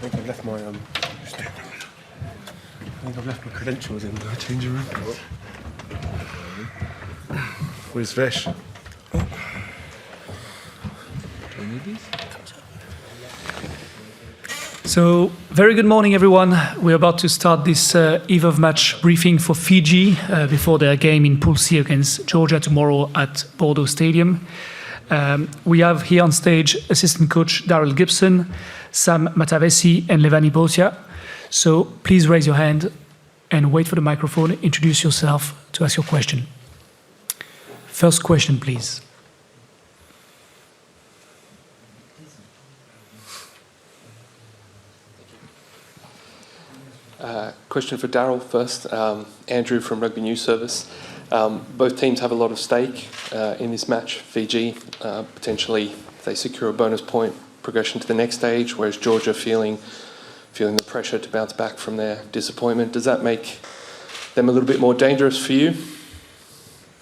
think I've left my credentials in the changing room. Where's Vesh? Do you need these? So, very good morning, everyone. We're about to start this eve of match briefing for Fiji before their game in Pool C against Georgia tomorrow at Bordeaux Stadium. We have here on stage assistant coach Daryl Gibson, Sam Matavesi, and Levani Bosia. So, please raise your hand and wait for the microphone. Introduce yourself to ask your question. First question, please. Question for Daryl first. Andrew from Rugby News Service. Both teams have a lot of stake in this match. Fiji, potentially, if they secure a bonus point, progression to the next stage, whereas Georgia feeling the pressure to bounce back from their disappointment. Does that make them a little bit more dangerous for you?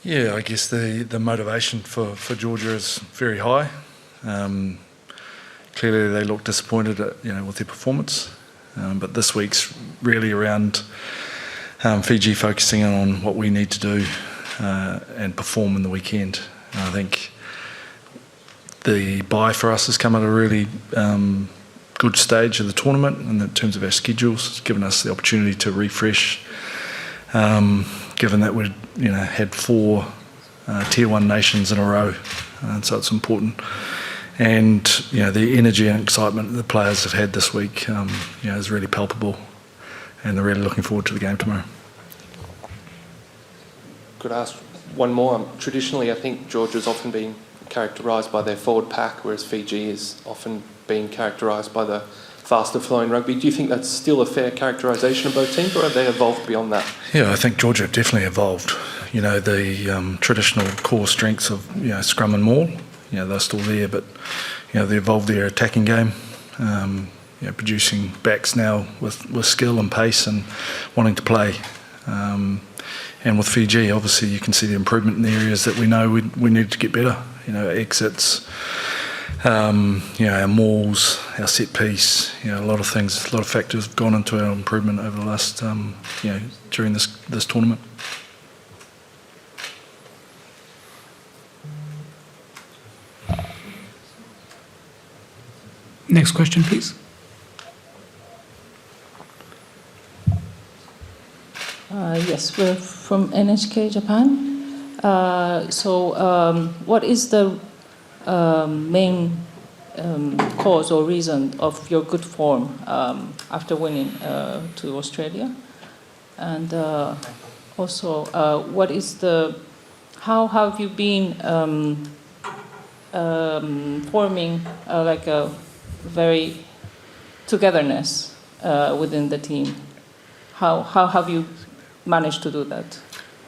Yeah, I guess the motivation for Georgia is very high. Clearly, they look disappointed with their performance. But this week's really around Fiji focusing on what we need to do and perform in the weekend. And I think the bye for us has come at a really good stage of the tournament in terms of our schedules. It's given us the opportunity to refresh, given that we'd had 4 Tier 1 nations in a row, and so it's important. And the energy and excitement that the players have had this week is really palpable, and they're really looking forward to the game tomorrow. Could I ask one more? Traditionally, I think Georgia's often been characterised by their forward pack, whereas Fiji is often being characterised by the faster flowing rugby. Do you think that's still a fair characterisation of both teams, or have they evolved beyond that? Yeah, I think Georgia have definitely evolved. The traditional core strengths of scrum and maul, they're still there, but they evolved their attacking game, producing backs now with skill and pace and wanting to play. And with Fiji, obviously, you can see the improvement in the areas that we know we need to get better. Exits, our mauls, our set piece. A lot of things, a lot of factors have gone into our improvement over the last, during this tournament. Next question, please. Yes, we're from NHK Japan. What is the main cause or reason of your good form after winning to Australia? And also, how have you been forming like a very togetherness within the team? How have you managed to do that?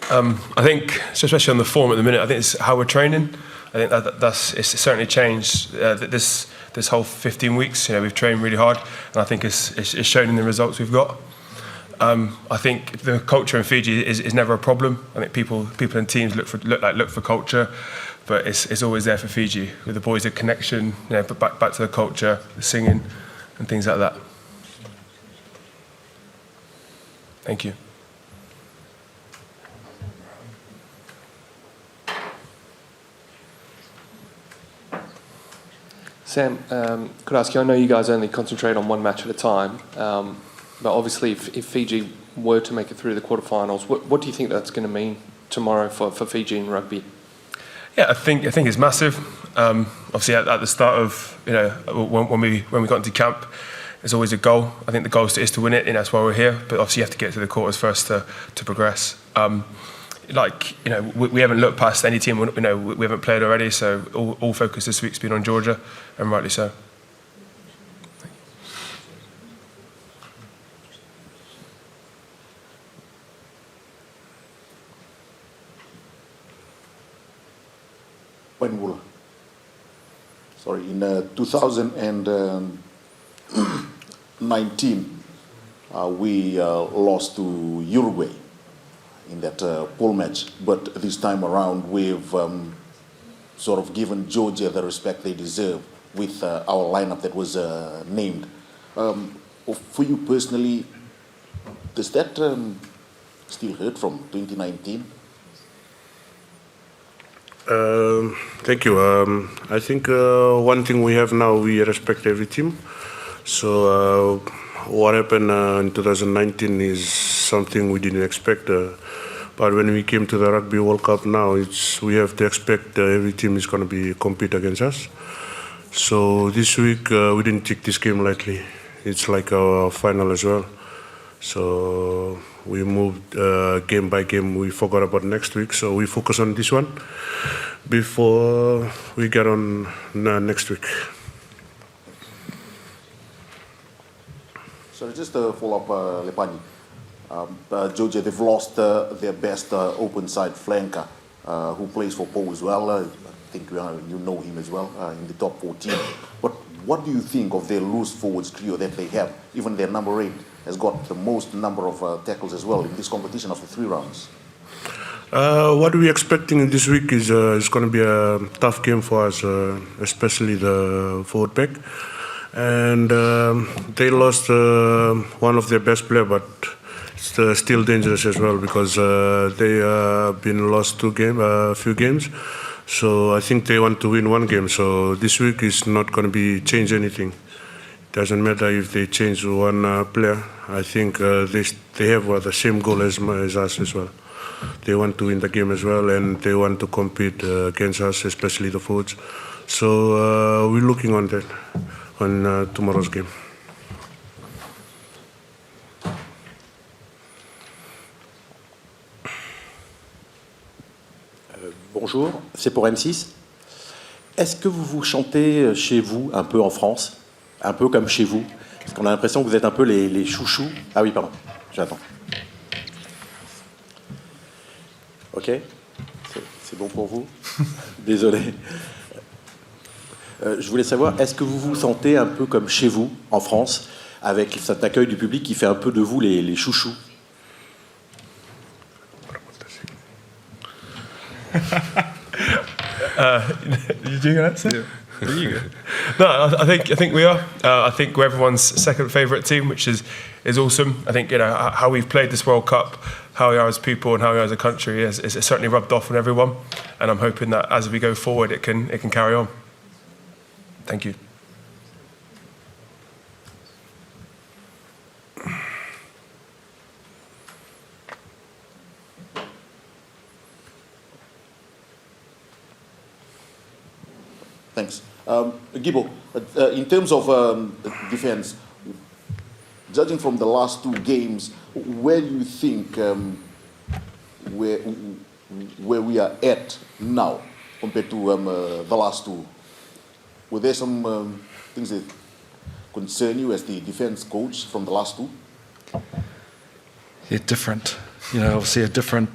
I think, especially on the form at the minute, I think it's how we're training. I think it's certainly changed this whole 15 weeks. We've trained really hard, and I think it's shown in the results we've got. I think the culture in Fiji is never a problem. I think people in teams look for culture, but it's always there for Fiji with the boys, the connection, back to the culture, the singing, and things like that. Thank you. Sam, could I ask you, I know you guys only concentrate on one match at a time, but obviously if Fiji were to make it through the quarterfinals, what do you think that's going to mean tomorrow for Fiji in rugby? Yeah, I think it's massive. Obviously, at the start of when we got into camp, there's always a goal. I think the goal is to win it, and that's why we're here. But obviously, you have to get to the quarters first to progress. We haven't looked past any team. We haven't played already, so all focus this week's been on Georgia, and rightly so. In 2019, we lost to Uruguay in that pool match, but this time around we've sort of given Georgia the respect they deserve with our lineup that was named. For you personally, does that still hurt from 2019? Thank you. I think one thing we have now, we respect every team. So what happened in 2019 is something we didn't expect. But when we came to the Rugby World Cup now, we have to expect every team is going to be compete against us. So this week we didn't take this game lightly. It's like our final as well. So we moved game by game. We forgot about next week, so we focus on this one before we get on next week. So just to follow up, Lepani. Georgia, they've lost their best open side flanker, who plays for Paul as well. I think you know him as well, in the top 14. But what do you think of their loose forwards trio that they have? Even their number 8 has got the most number of tackles as well in this competition after 3 rounds. What we're expecting this week is going to be a tough game for us, especially the forward pack. And they lost one of their best players, but it's still dangerous as well because they been lost a few games. So I think they want to win one game. So this week is not going to be change anything. It doesn't matter if they change one player. I think they have the same goal as us as well. They want to win the game as well, and they want to compete against us, especially the forwards. So we're looking on that on tomorrow's game. Bonjour, c'est pour M6. Est-ce que vous chantez chez vous, un peu en France, un peu comme chez vous? Parce qu'on a l'impression que vous êtes un peu les chouchous. Ah oui, pardon, j'attends. Ok, c'est bon pour vous? Désolé. Je voulais savoir, est-ce que vous vous sentez un peu comme chez vous, en France, avec cet accueil du public qui fait un peu de vous les chouchous? You doing an answer? Yeah. You go. No, I think we are. I think we're everyone's second favourite team, which is awesome. I think how we've played this World Cup, how we are as people, and how we are as a country is certainly rubbed off on everyone. And I'm hoping that as we go forward, it can carry on. Thank you. Thanks. Gibo, in terms of defense, judging from the last 2 games, where do you think where we are at now compared to the last 2? Were there some things that concern you as the defense coach from the last 2? Yeah, different. Obviously a different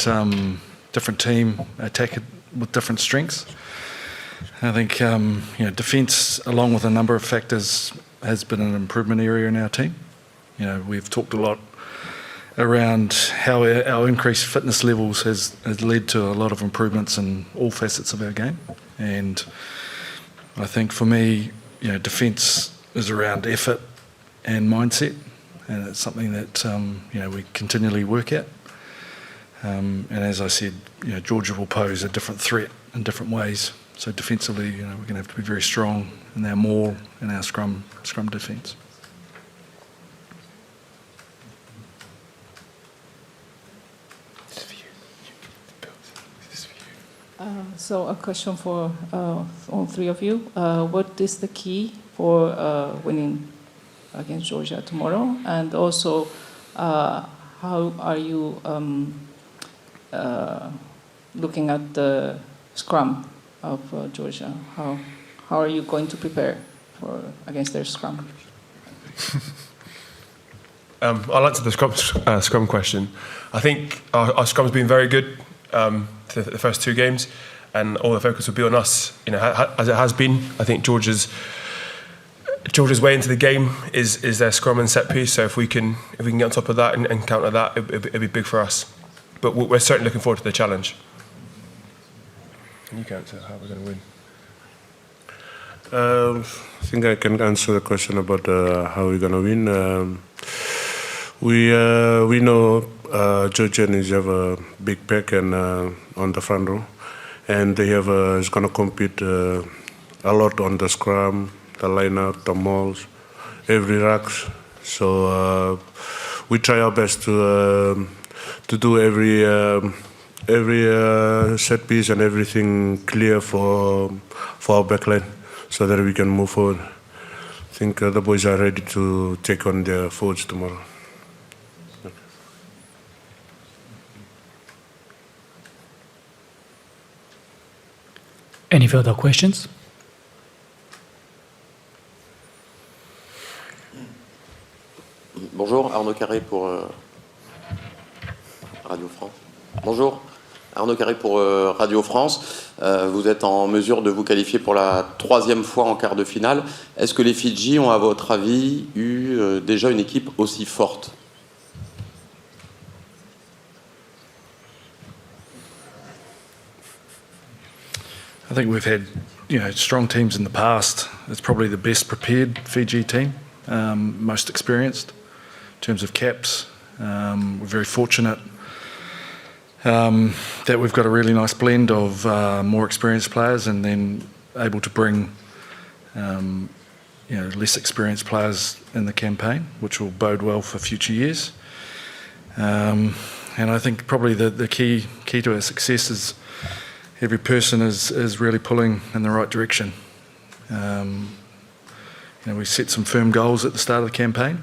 team attack with different strengths. I think defence, along with a number of factors, has been an improvement area in our team. We've talked a lot around how our increased fitness levels has led to a lot of improvements in all facets of our game. And I think for me, defence is around effort and mindset, and it's something that we continually work at. And as I said, Georgia will pose a different threat in different ways. So defensively, we're going to have to be very strong in our maul and our scrum defence. So a question for all 3 of you. What is the key for winning against Georgia tomorrow? And also, how are you looking at the scrum of Georgia? How are you going to prepare against their scrum? I'll answer the scrum question. I think our scrum's been very good the first 2 games, and all the focus will be on us, as it has been. I think Georgia's way into the game is their scrum and set piece. So if we can get on top of that and counter that, it'll be big for us. But we're certainly looking forward to the challenge. You can answer how we're going to win. I think I can answer the question about how we're going to win. We know Georgians have a big pack and on the front row, and they have is going to compete a lot on the scrum, the lineup, the mauls, every racks. So we try our best to do every set piece and everything clear for our backline, so that we can move forward. I think the boys are ready to take on their forwards tomorrow. Any further questions? Bonjour, Arnaud Carré pour Radio France. Bonjour, Arnaud Carré pour Radio France. Vous êtes en mesure de vous qualifier pour la 3e fois en quart de finale. Est-ce que les Fidji ont, à votre avis, eu déjà une équipe aussi forte? I think we've had, strong teams in the past. It's probably the best prepared Fiji team, most experienced in terms of caps. We're very fortunate that we've got a really nice blend of more experienced players and then able to bring less experienced players in the campaign, which will bode well for future years. And I think probably the key to our success is every person is really pulling in the right direction. We set some firm goals at the start of the campaign.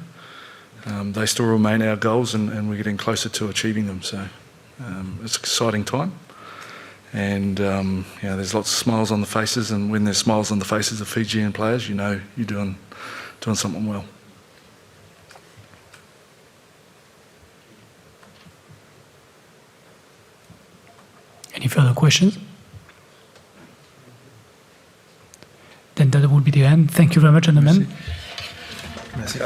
They still remain our goals, and we're getting closer to achieving them. So it's an exciting time, and there's lots of smiles on the faces. And when there's smiles on the faces of Fijian players, you're doing something well. Any further questions? Then that would be the end. Thank you very much, gentlemen. Merci.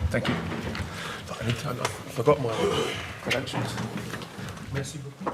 Thank you. I forgot my credentials. Merci beaucoup.